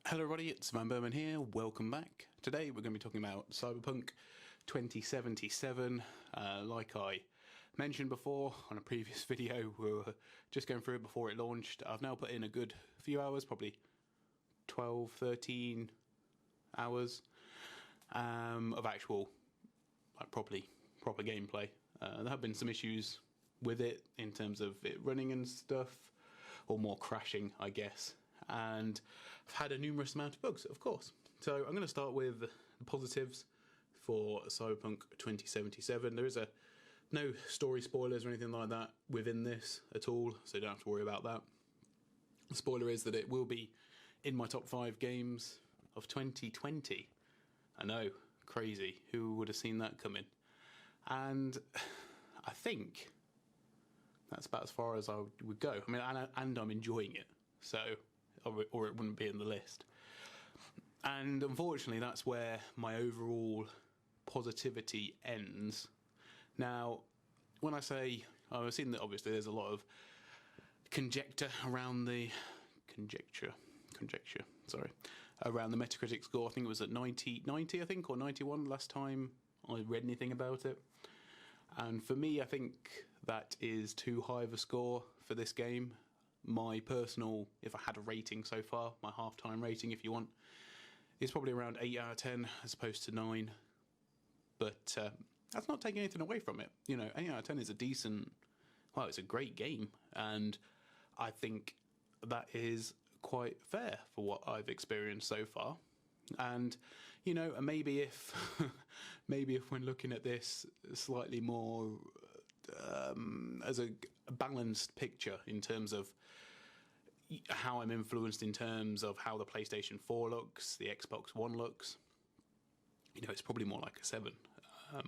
Hello everybody, it's vanburman here, welcome back. Today we're going to be talking about CyberPunk 2077. Like I mentioned before on a previous video, we were just going through it before it launched. I've now put in a good few hours, probably 12, 13 hours of actual, proper gameplay. There have been some issues with it in terms of it running and stuff, or more crashing, I guess. And I've had a numerous amount of bugs, of course. So I'm going to start with the positives for Cyberpunk 2077. There is no story spoilers or anything like that within this at all, so you don't have to worry about that. The spoiler is that it will be in my top 5 games of 2020. I know, crazy. Who would have seen that coming? And I think that's about as far as I would go. I mean, and I'm enjoying it, so or it wouldn't be in the list. And unfortunately, that's where my overall positivity ends. Now, when I say, I've seen that obviously there's a lot of conjecture around the around the Metacritic score. I think it was at 90 I think, or 91 last time I read anything about it. And for me, I think that is too high of a score for this game. My personal, if I had a rating so far, my half-time rating, if you want, is probably around 8 out of 10 as opposed to 9. But that's not taking anything away from it. You know, 8 out of 10 is a decent, well, it's a great game. And I think that is quite fair for what I've experienced so far. And, you know, maybe if when looking at this slightly more as a balanced picture in terms of how I'm influenced in terms of how the PlayStation 4 looks, the Xbox One looks, you know, it's probably more like a 7,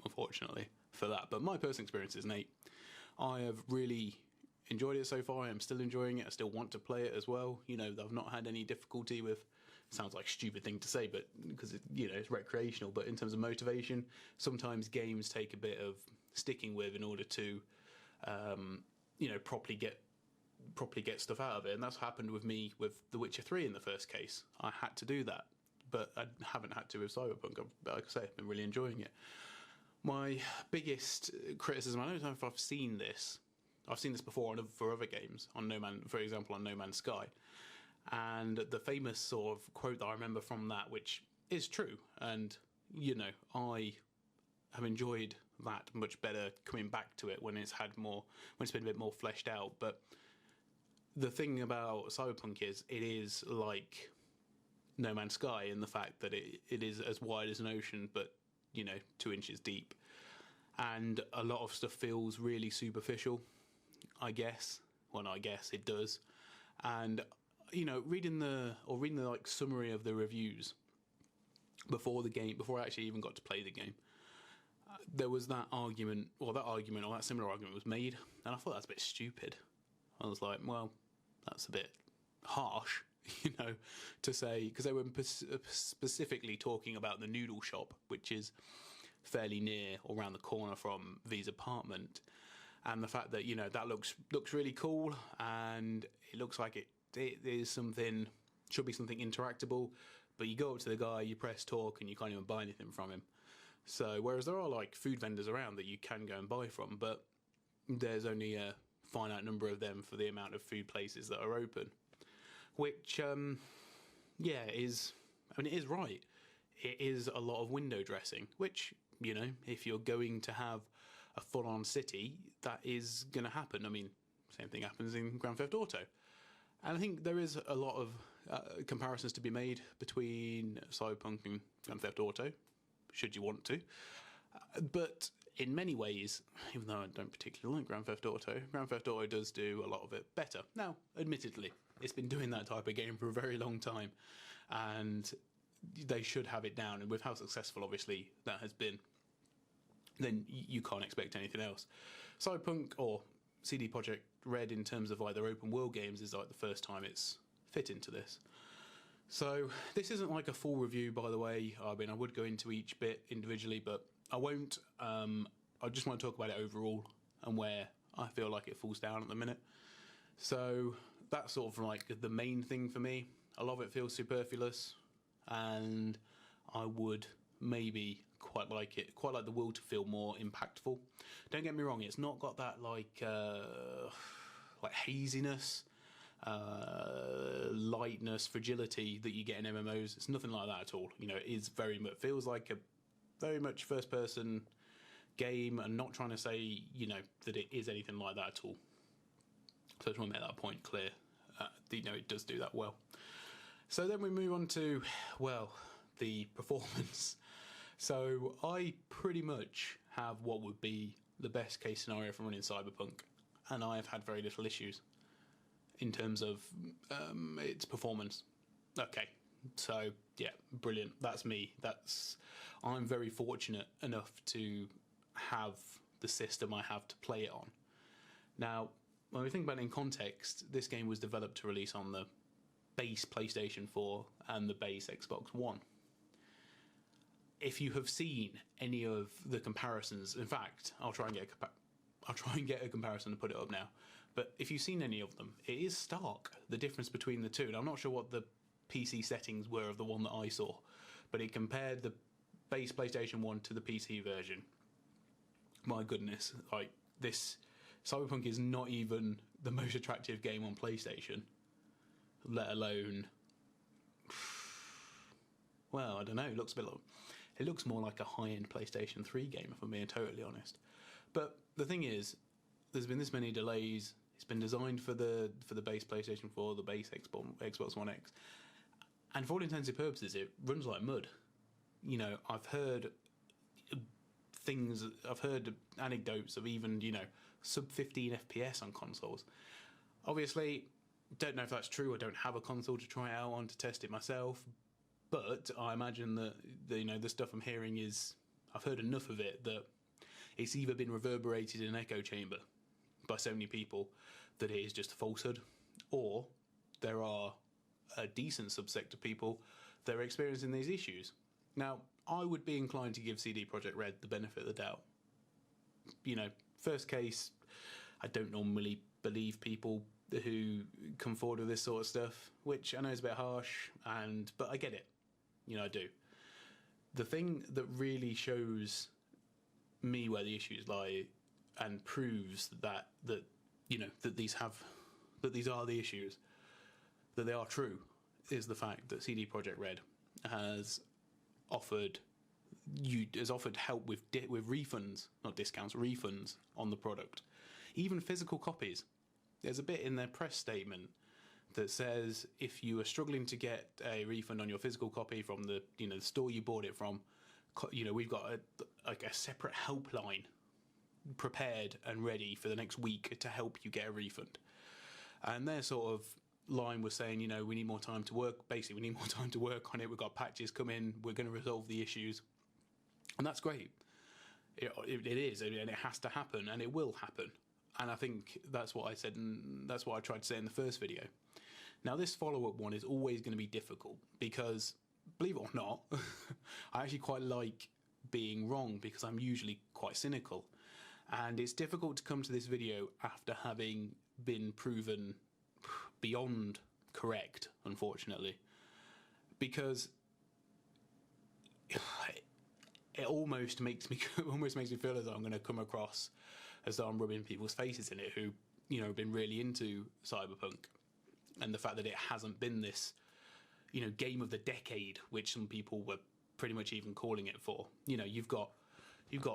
unfortunately, for that. But my personal experience is an 8. I have really enjoyed it so far. I am still enjoying it. I still want to play it as well. You know, I've not had any difficulty with, sounds like a stupid thing to say, but because it's recreational, but in terms of motivation, sometimes games take a bit of sticking with in order to properly get stuff out of it. And that's happened with me with The Witcher 3 in the first case. I had to do that, but I haven't had to with Cyberpunk. Like I say, I've been really enjoying it. My biggest criticism, I don't know if I've seen this before for other games, for example on No Man's Sky, and the famous sort of quote that I remember from that, which is true, and I have enjoyed that much better coming back to it when it's been a bit more fleshed out. But the thing about Cyberpunk is it is like No Man's Sky in the fact that it is as wide as an ocean, but 2 inches deep, and a lot of stuff feels really superficial, I guess. Well, no, I guess it does. And reading the summary of the reviews before I actually even got to play the game, there was that similar argument was made, and I thought that's a bit stupid. I was like, well, that's a bit harsh, to say, because they were specifically talking about the noodle shop, which is fairly near or around the corner from V's apartment. And the fact that that looks really cool, and it looks like it is should be something interactable, but you go up to the guy, you press talk, and you can't even buy anything from him. So whereas there are like food vendors around that you can go and buy from, but there's only a finite number of them for the amount of food places that are open, which it is right. It is a lot of window dressing, which if you're going to have a full-on city, that is going to happen. I mean, same thing happens in Grand Theft Auto. And I think there is a lot of comparisons to be made between Cyberpunk and Grand Theft Auto, should you want to. But in many ways, even though I don't particularly like Grand Theft Auto does do a lot of it better. Now, admittedly, it's been doing that type of game for a very long time, and they should have it down. And with how successful, obviously, that has been, then you can't expect anything else. Cyberpunk, or CD Projekt Red, in terms of like their open world games, is like the first time it's fit into this. So this isn't like a full review, by the way. I mean, I would go into each bit individually, but I won't. I just want to talk about it overall and where I feel like it falls down at the minute. So that's sort of like the main thing for me. A lot of it feels superfluous, and I would maybe quite like the world to feel more impactful. Don't get me wrong, it's not got that like haziness, lightness, fragility that you get in MMOs. It's nothing like that at all. You know, it is very much, feels like a very much first person game, and not trying to say, you know, that it is anything like that at all. So I just want to make that point clear. You know, it does do that well. So then we move on to, well, the performance. So I pretty much have what would be the best case scenario for running CyberPunk, and I have had very little issues in terms of its performance. Okay, so yeah, brilliant. That's me. I'm very fortunate enough to have the system I have to play it on. Now, when we think about it in context, this game was developed to release on the base PlayStation 4 and the base Xbox One. If you have seen any of the comparisons, in fact, I'll try and get a comparison and put it up now. But if you've seen any of them, it is stark, the difference between the two. And I'm not sure what the PC settings were of the one that I saw, but it compared the base PlayStation 1 to the PC version. My goodness, like, this Cyberpunk is not even the most attractive game on PlayStation, let alone, well, I don't know, it looks more like a high-end PlayStation 3 game, if I'm being totally honest. But the thing is, there's been this many delays. It's been designed for the base PlayStation 4, the base Xbox One X, and for all intents and purposes, it runs like mud. You know, I've heard anecdotes of even, you know, sub 15 FPS on consoles. Obviously, don't know if that's true. I don't have a console to try it out on to test it myself, but I imagine that the stuff I'm hearing is, I've heard enough of it that it's either been reverberated in an echo chamber by so many people that it is just a falsehood, or there are a decent subsect of people that are experiencing these issues. Now, I would be inclined to give CD Projekt Red the benefit of the doubt. You know, first case, I don't normally believe people who come forward with this sort of stuff, which I know is a bit harsh, but I get it. You know, I do. The thing that really shows me where the issues lie and proves that these are the issues, that they are true, is the fact that CD Projekt Red has offered help with refunds, not discounts, refunds on the product, even physical copies. There's a bit in their press statement that says if you are struggling to get a refund on your physical copy from the store you bought it from, we've got a separate helpline prepared and ready for the next week to help you get a refund. And their sort of line was saying, we need more time to work. Basically, we need more time to work on it. We've got patches come in. We're going to resolve the issues. And that's great. It is, and it has to happen, and it will happen. And I think that's what I said, and that's what I tried to say in the first video. Now, this follow-up one is always going to be difficult because, believe it or not, I actually quite like being wrong because I'm usually quite cynical. And it's difficult to come to this video after having been proven beyond correct, unfortunately, because it almost makes me feel as though I'm going to come across as though I'm rubbing people's faces in it who, have been really into Cyberpunk, and the fact that it hasn't been this, game of the decade, which some people were pretty much even calling it for. You've got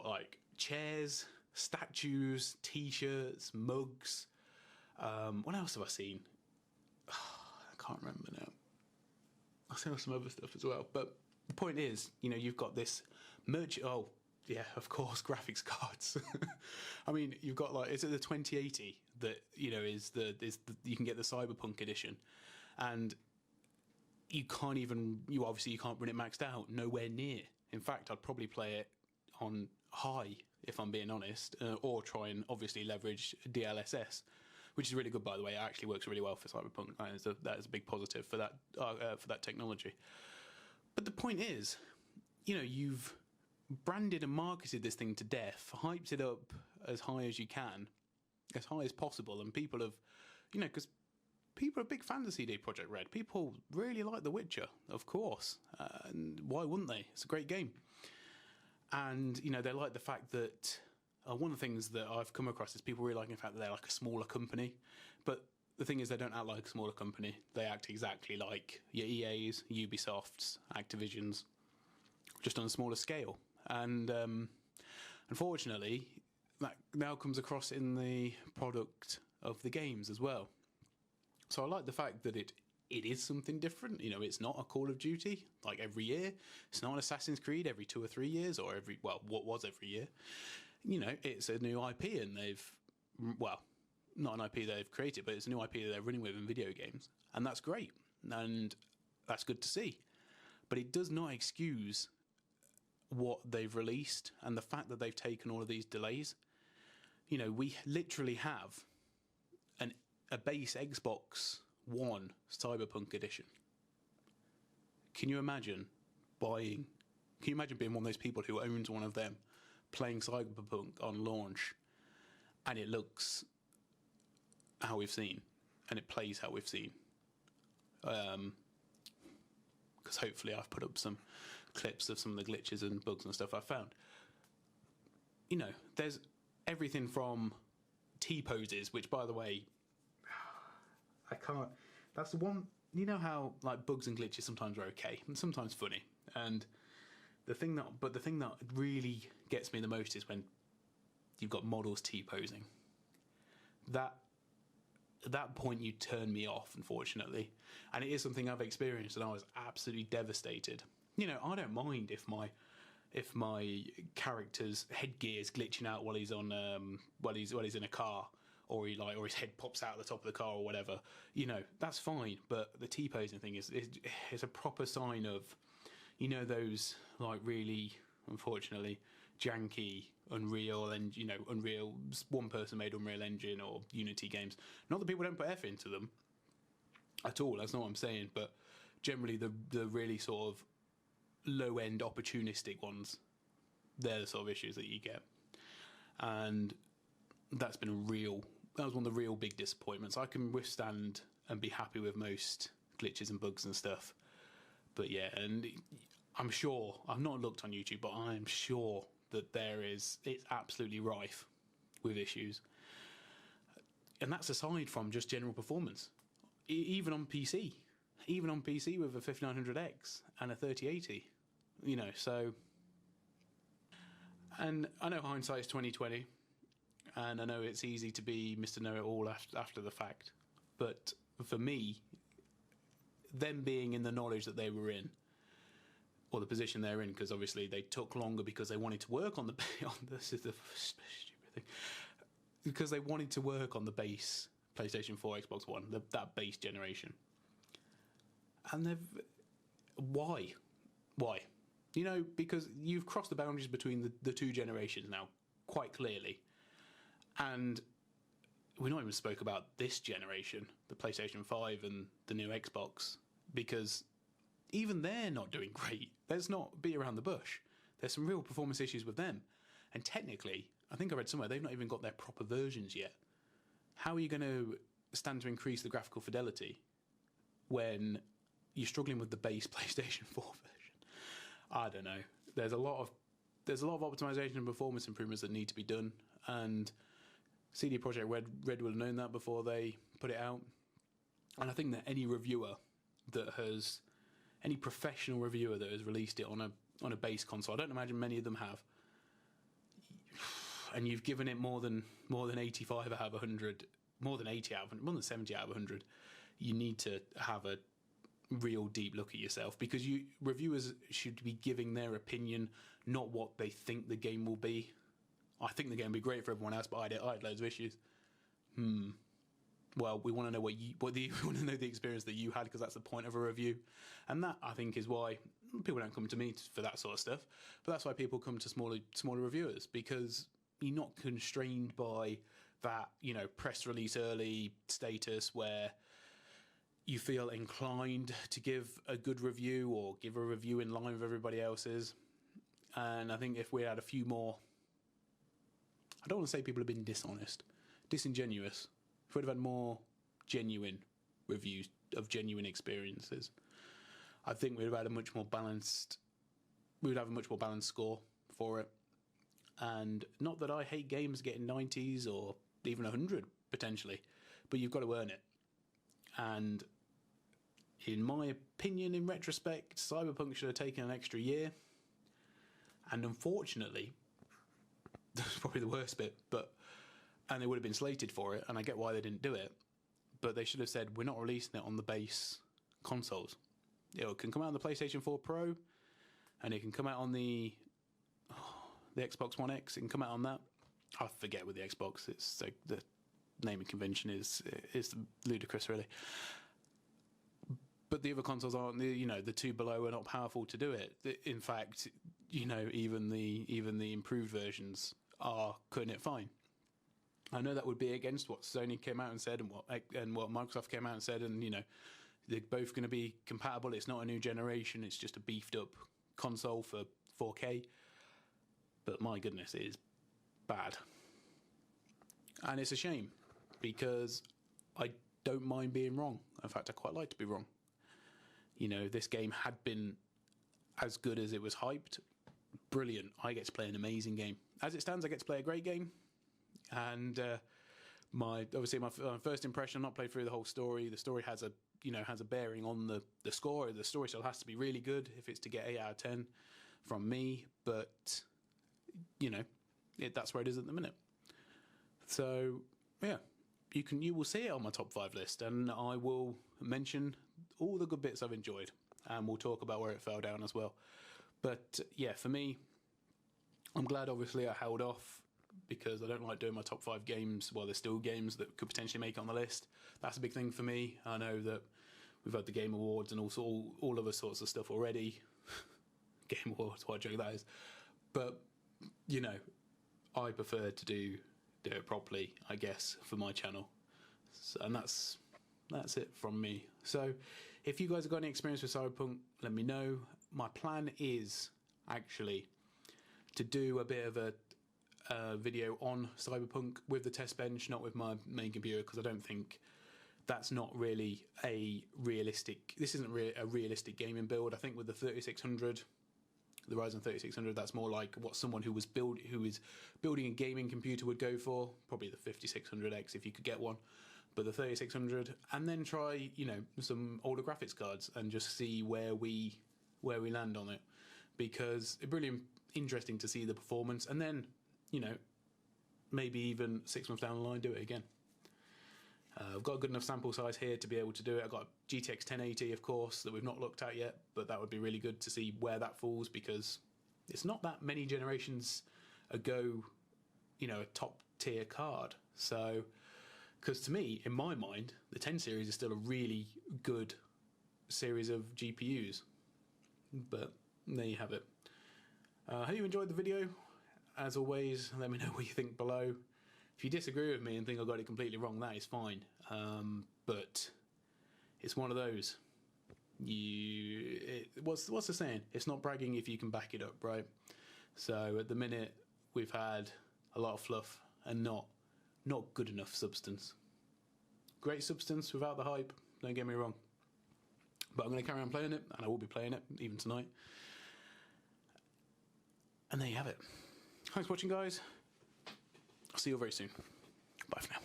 like chairs, statues, t-shirts, mugs. What else have I seen? I can't remember now. I saw some other stuff as well. But the point is, you've got this merch. Oh, yeah, of course, graphics cards. I mean, you've got is it the 2080 that is you can get the Cyberpunk edition, and you can't run it maxed out. Nowhere near. In fact, I'd probably play it on high if I'm being honest, or try and obviously leverage DLSS, which is really good, by the way. It actually works really well for Cyberpunk. That is a big positive for that technology. But the point is, you've branded and marketed this thing to death, hyped it up as high as you can, as high as possible, and people have, because people are big fans of CD Projekt Red. People really like The Witcher, of course. And why wouldn't they? It's a great game. And, you know, they like the fact that one of the things that I've come across is people really liking the fact that they're like a smaller company. But the thing is, they don't act like a smaller company. They act exactly like your EAs, Ubisofts, Activisions, just on a smaller scale. And unfortunately, that now comes across in the product of the games as well. So I like the fact that it is something different. You know, it's not a Call of Duty like every year. It's not an Assassin's Creed every 2 or 3 years, or what was every year. You know, it's a new IP, and not an IP they've created, but it's a new IP that they're running with in video games, and that's great, and that's good to see. But it does not excuse what they've released and the fact that they've taken all of these delays. You know, we literally have a base Xbox One CyberPunk edition. Can you imagine being one of those people who owns one of them, playing CyberPunk on launch, and it looks how we've seen, and it plays how we've seen? Because hopefully I've put up some clips of some of the glitches and bugs and stuff I found. You know, there's everything from T-poses, which, by the way, I can't... That's the one... You know how, like, bugs and glitches sometimes are okay, and sometimes funny, and the thing that really gets me the most is when you've got models T-posing. At that point, you turn me off, unfortunately. And it is something I've experienced, and I was absolutely devastated. You know, I don't mind if my character's headgear is glitching out while he's on while he's in a car, or his head pops out of the top of the car or whatever. You know, that's fine. But the T-posing thing is a proper sign of, you know, those like really, unfortunately, janky Unreal one person made Unreal Engine or Unity games. Not that people don't put effort into them at all, that's not what I'm saying, but generally the really sort of low end opportunistic ones, they're the sort of issues that you get. And that was one of the real big disappointments. I can withstand and be happy with most glitches and bugs and stuff, but yeah, and I'm sure, I've not looked on YouTube, but I'm sure that it's absolutely rife with issues. And that's aside from just general performance. Even on PC with a 5900X and a 3080, you know, so... And I know hindsight's 20/20, and I know it's easy to be Mr. Know-it-all after the fact, but for me, them being in the knowledge that they were in, or the position they're in, because obviously they took longer because they wanted to work on this is the stupid thing, because they wanted to work on the base PlayStation 4, Xbox One, that base generation. And why? You know, because you've crossed the boundaries between the two generations now, quite clearly. And we not even spoke about this generation, the PlayStation 5 and the new Xbox, because even they're not doing great. Let's not beat around the bush. There's some real performance issues with them. And technically, I think I read somewhere, they've not even got their proper versions yet. How are you going to stand to increase the graphical fidelity when you're struggling with the base PlayStation 4 version? I don't know. There's a lot of optimization and performance improvements that need to be done, and CD Projekt Red will have known that before they put it out. And I think that any professional reviewer that has released it on a base console, I don't imagine many of them have, and you've given it more than 85 out of 100, more than 80 out of 100, more than 70 out of 100, you need to have a real deep look at yourself, because reviewers should be giving their opinion, not what they think the game will be. I think the game will be great for everyone else, but I had loads of issues. Well, we want to know we want to know the experience that you had, because that's the point of a review, and that, I think, is why people don't come to me for that sort of stuff. But that's why people come to smaller reviewers, because you're not constrained by that, you know, press release early status where you feel inclined to give a good review or give a review in line with everybody else's. And I think if we had a few more, I don't want to say people have been disingenuous. If we'd have had more genuine reviews of genuine experiences, I think we'd have had a much more balanced. We would have a much more balanced score for it. And not that I hate games getting 90s or even 100 potentially, but you've got to earn it. And in my opinion, in retrospect, CyberPunk should have taken an extra year. And unfortunately, that's probably the worst bit, and they would have been slated for it, and I get why they didn't do it, but they should have said, we're not releasing it on the base consoles. It can come out on the PlayStation 4 Pro, and it can come out on the Xbox One X. It can come out on that. I forget with the Xbox. It's like the naming convention is ludicrous, really. But the other consoles aren't. The two below are not powerful to do it. In fact, even the improved versions are cutting it fine. I know that would be against what Sony came out and said, and what Microsoft came out and said, and they're both going to be compatible. It's not a new generation. It's just a beefed up console for 4K. But my goodness, it is bad. And it's a shame, because I don't mind being wrong. In fact, I quite like to be wrong. This game had been as good as it was hyped. Brilliant. I get to play an amazing game. As it stands, I get to play a great game. And my first impression, I've not played through the whole story. The story has a bearing on the score. The story still has to be really good if it's to get 8 out of 10 from me. But that's where it is at the minute. So yeah, you will see it on my top 5 list, and I will mention all the good bits I've enjoyed, and we'll talk about where it fell down as well. But yeah, for me, I'm glad obviously I held off, because I don't like doing my top 5 games while there's still games that could potentially make it on the list. That's a big thing for me. I know that we've had the Game Awards and also all other sorts of stuff already. Game Awards, what a joke that is. But I prefer to do it properly, I guess, for my channel. And that's it from me. So if you guys have got any experience with Cyberpunk, let me know. My plan is actually to do a bit of a video on Cyberpunk with the test bench, not with my main computer, because I don't think that's not really a realistic. This isn't really a realistic gaming build. I think with the 3600, the Ryzen 3600, that's more like what someone who is building a gaming computer would go for. Probably the 5600X if you could get one, but the 3600, and then try some older graphics cards and just see where we land on it, because it's really interesting to see the performance, and then maybe even 6 months down the line do it again. I've got a good enough sample size here to be able to do it. I've got a GTX 1080, of course, that we've not looked at yet, but that would be really good to see where that falls, because it's not that many generations ago, a top tier card. So, because to me, in my mind, the 10 series is still a really good series of GPUs. But there you have it. I hope you enjoyed the video. As always, let me know what you think below. If you disagree with me and think I got it completely wrong, that is fine. But it's one of those. What's the saying? It's not bragging if you can back it up, right? So at the minute, we've had a lot of fluff and not good enough substance. Great substance without the hype, don't get me wrong. But I'm going to carry on playing it, and I will be playing it even tonight. And there you have it. Thanks for watching, guys. I'll see you very soon. Bye for now.